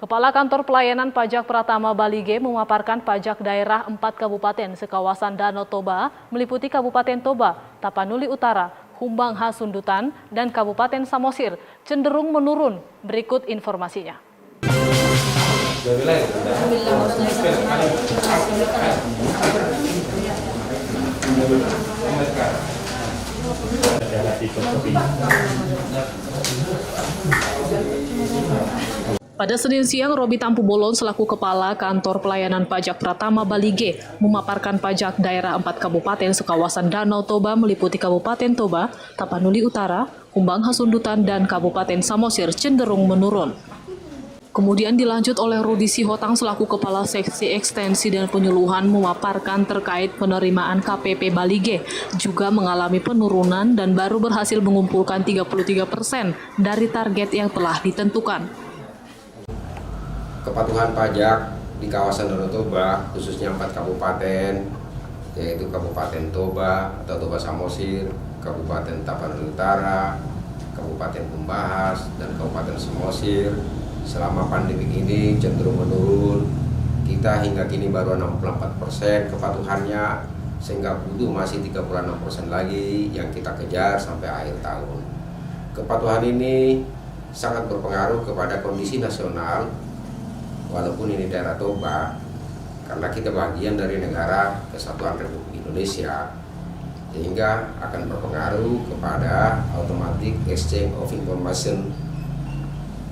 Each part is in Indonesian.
Kepala Kantor Pelayanan Pajak Pratama Bali G memaparkan pajak daerah 4 kabupaten sekawasan Danau Toba meliputi Kabupaten Toba, Tapanuli Utara, Humbang Hasundutan, dan Kabupaten Samosir cenderung menurun. Berikut informasinya. Pada Senin siang, Robi Tampu-Bolon selaku Kepala Kantor Pelayanan Pajak Pratama Bali G memaparkan pajak daerah 4 kabupaten sekawasan Danau Toba meliputi Kabupaten Toba, Tapanuli Utara, Humbang Hasundutan, dan Kabupaten Samosir cenderung menurun. Kemudian dilanjut oleh Rudi Sihotang selaku Kepala Seksi Ekstensi dan Penyuluhan memaparkan terkait penerimaan KPP Bali G juga mengalami penurunan dan baru berhasil mengumpulkan 33% dari target yang telah ditentukan. Kepatuhan pajak di kawasan Danau Toba, khususnya 4 kabupaten, yaitu Kabupaten Toba atau Toba Samosir, Kabupaten Tapanuli Utara, Kabupaten Humbahas, dan Kabupaten Samosir, selama pandemi ini cenderung menurun. Kita hingga kini baru 64% kepatuhannya, sehingga butuh masih 36% lagi yang kita kejar sampai akhir tahun. Kepatuhan ini sangat berpengaruh kepada kondisi nasional, walaupun ini daerah Toba, karena kita bagian dari negara Kesatuan Republik Indonesia, sehingga akan berpengaruh kepada automatic exchange of information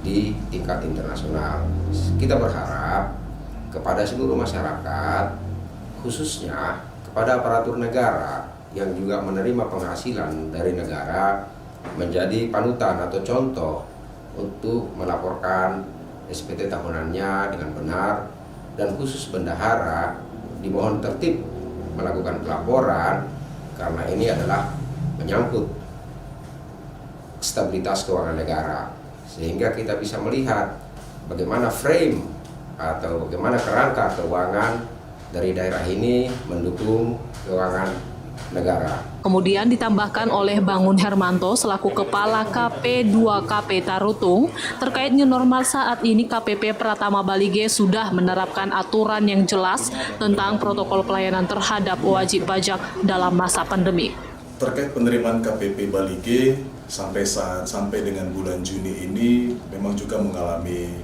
di tingkat internasional. Kita berharap kepada seluruh masyarakat, khususnya kepada aparatur negara yang juga menerima penghasilan dari negara, menjadi panutan atau contoh untuk melaporkan SPT tahunannya dengan benar, dan khusus bendahara dimohon tertib melakukan pelaporan karena ini adalah menyangkut stabilitas keuangan negara, sehingga kita bisa melihat bagaimana frame atau bagaimana kerangka keuangan dari daerah ini mendukung keuangan negara. Kemudian ditambahkan oleh Bangun Hermanto selaku Kepala KP2KP Tarutung, terkait new normal saat ini KPP Pratama Bali G sudah menerapkan aturan yang jelas tentang protokol pelayanan terhadap wajib pajak dalam masa pandemi. Terkait penerimaan KPP Bali G sampai dengan bulan Juni ini memang juga mengalami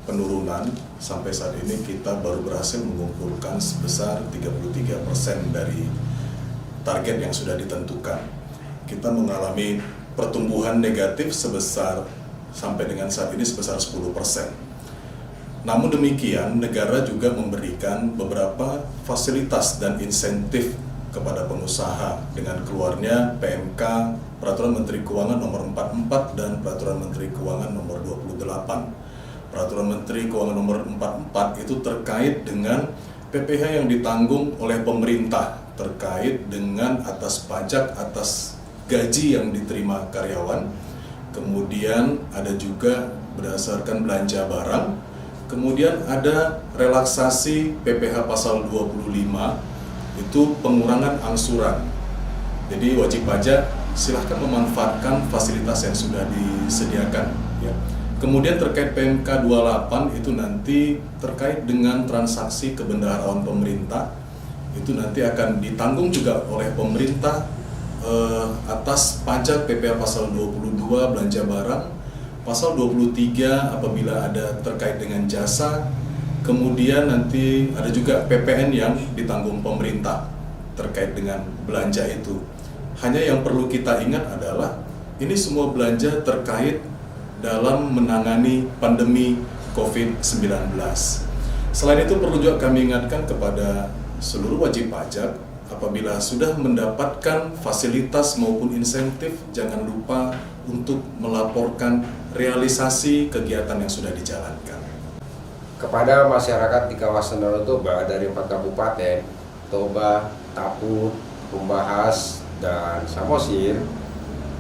penurunan. Sampai saat ini kita baru berhasil mengumpulkan sebesar 33% dari target yang sudah ditentukan. Kita mengalami pertumbuhan negatif sebesar sampai dengan saat ini sebesar 10%. Namun demikian, negara juga memberikan beberapa fasilitas dan insentif kepada pengusaha dengan keluarnya PMK Peraturan Menteri Keuangan Nomor 44 dan Peraturan Menteri Keuangan Nomor 28. Peraturan Menteri Keuangan Nomor 44 itu terkait dengan PPh yang ditanggung oleh pemerintah terkait dengan atas pajak atas gaji yang diterima karyawan. Kemudian ada juga berdasarkan belanja barang. Kemudian ada relaksasi PPh pasal 25, itu pengurangan angsuran. Jadi wajib pajak silahkan memanfaatkan fasilitas yang sudah disediakan, ya. Kemudian terkait PMK 28 itu nanti terkait dengan transaksi kebendaharaan pemerintah, itu nanti akan ditanggung juga oleh pemerintah atas pajak PPh pasal 22 belanja barang, pasal 23 apabila ada terkait dengan jasa, kemudian nanti ada juga PPN yang ditanggung pemerintah terkait dengan belanja itu. Hanya yang perlu kita ingat adalah ini semua belanja terkait dalam menangani pandemi COVID-19. Selain itu perlu juga kami ingatkan kepada seluruh wajib pajak, apabila sudah mendapatkan fasilitas maupun insentif, jangan lupa untuk melaporkan realisasi kegiatan yang sudah dijalankan. Kepada masyarakat di kawasan Danau Toba dari 4 kabupaten, Toba, Taput, Humbahas, dan Samosir,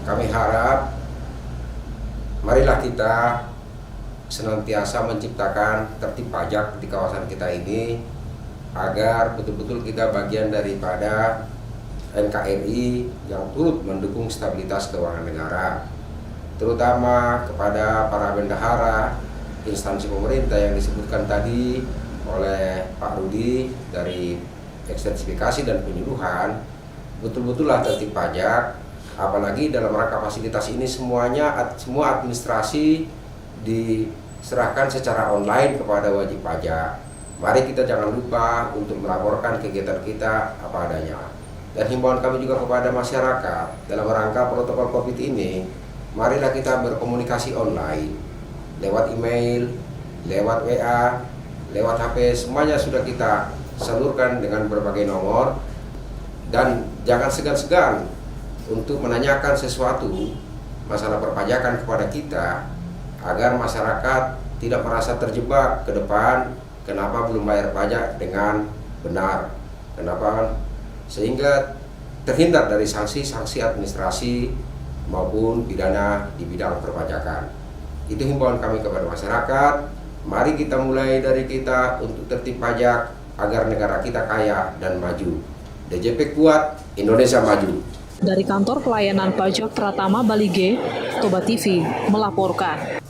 kami harap marilah kita senantiasa menciptakan tertib pajak di kawasan kita ini, agar betul-betul kita bagian daripada NKRI yang turut mendukung stabilitas keuangan negara, terutama kepada para bendahara instansi pemerintah yang disebutkan tadi oleh Pak Rudi dari ekstensifikasi dan penyuluhan, betul-betullah tertib pajak, apalagi dalam rangka fasilitas ini semua administrasi diserahkan secara online kepada wajib pajak. Mari kita jangan lupa untuk melaporkan kegiatan kita apa adanya. Dan himbauan kami juga kepada masyarakat dalam rangka protokol COVID ini, marilah kita berkomunikasi online, lewat email, lewat WA, lewat HP, semuanya sudah kita salurkan dengan berbagai nomor. Dan jangan segan-segan untuk menanyakan sesuatu masalah perpajakan kepada kita, agar masyarakat tidak merasa terjebak ke depan, kenapa belum bayar pajak dengan benar, kenapa, sehingga terhindar dari sanksi-sanksi administrasi maupun pidana di bidang perpajakan. Itu himbauan kami kepada masyarakat. Mari kita mulai dari kita untuk tertib pajak agar negara kita kaya dan maju. DJP kuat, Indonesia maju. Dari Kantor Pelayanan Pajak Pratama Bali G, Toba TV melaporkan.